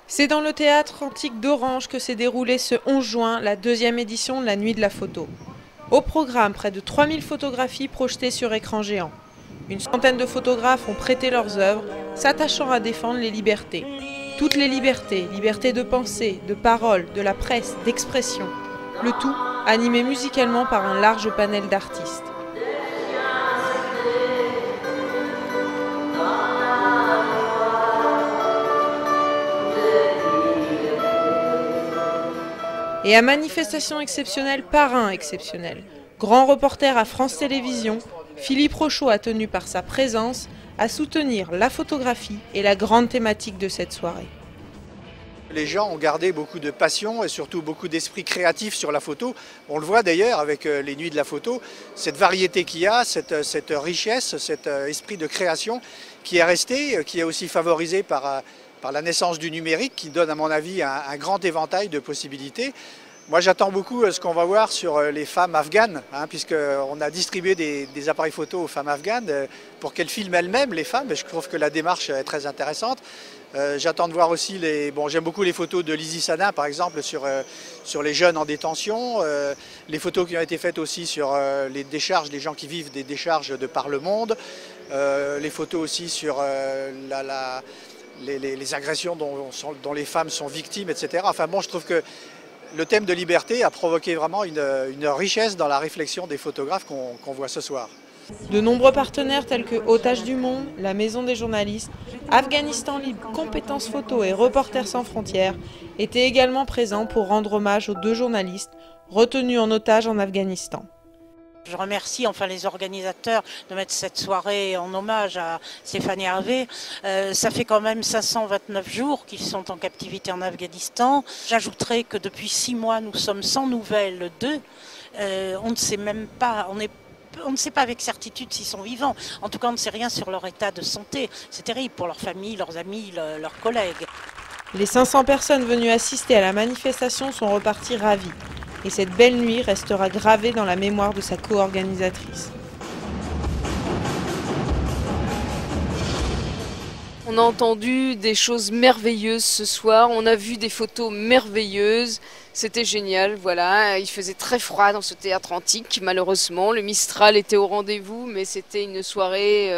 C'est dans le théâtre antique d'Orange que s'est déroulée ce 11 juin la deuxième édition de la Nuit de la photo. Au programme, près de 3000 photographies projetées sur écran géant. Une centaine de photographes ont prêté leurs œuvres, s'attachant à défendre les libertés. Toutes les libertés, liberté de pensée, de parole, de la presse, d'expression. Le tout animé musicalement par un large panel d'artistes. Et à manifestation exceptionnelle, parrain exceptionnel. Grand reporter à France Télévisions, Philippe Rochaud a tenu par sa présence à soutenir la photographie et la grande thématique de cette soirée. Les gens ont gardé beaucoup de passion et surtout beaucoup d'esprit créatif sur la photo. On le voit d'ailleurs avec les nuits de la photo, cette variété qu'il y a, cette richesse, cet esprit de création qui est resté, qui est aussi favorisé par la naissance du numérique qui donne à mon avis un grand éventail de possibilités. Moi j'attends beaucoup ce qu'on va voir sur les femmes afghanes, puisqu'on a distribué des appareils photo aux femmes afghanes pour qu'elles filment elles-mêmes les femmes, et je trouve que la démarche est très intéressante. J'attends de voir aussi j'aime beaucoup les photos de Lizzie Sadin par exemple sur les jeunes en détention, les photos qui ont été faites aussi sur les décharges, les gens qui vivent des décharges de par le monde, les photos aussi sur les agressions dont les femmes sont victimes, etc. Enfin bon, je trouve que le thème de liberté a provoqué vraiment une richesse dans la réflexion des photographes qu'on voit ce soir. De nombreux partenaires tels que Otages du Monde, la Maison des journalistes, Afghanistan Libre, Compétences Photo et Reporters sans frontières étaient également présents pour rendre hommage aux deux journalistes retenus en otage en Afghanistan. Je remercie les organisateurs de mettre cette soirée en hommage à Stéphane Hervé. Ça fait quand même 529 jours qu'ils sont en captivité en Afghanistan. J'ajouterai que depuis 6 mois, nous sommes sans nouvelles d'eux. On ne sait même pas, on ne sait pas avec certitude s'ils sont vivants. En tout cas, on ne sait rien sur leur état de santé. C'est terrible pour leurs familles, leurs amis, leurs collègues. Les 500 personnes venues assister à la manifestation sont reparties ravies. Et cette belle nuit restera gravée dans la mémoire de sa co-organisatrice. On a entendu des choses merveilleuses ce soir, on a vu des photos merveilleuses, c'était génial, voilà. Il faisait très froid dans ce théâtre antique, malheureusement. Le Mistral était au rendez-vous, mais c'était une soirée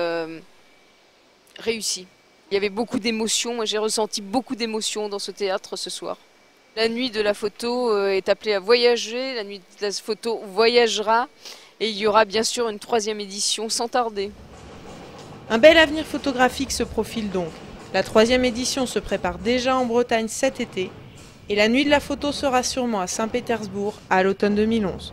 réussie. Il y avait beaucoup d'émotions, moi j'ai ressenti beaucoup d'émotions dans ce théâtre ce soir. La nuit de la photo est appelée à voyager, la nuit de la photo voyagera et il y aura bien sûr une 3e édition sans tarder. Un bel avenir photographique se profile donc. La 3e édition se prépare déjà en Bretagne cet été et la nuit de la photo sera sûrement à Saint-Pétersbourg à l'automne 2011.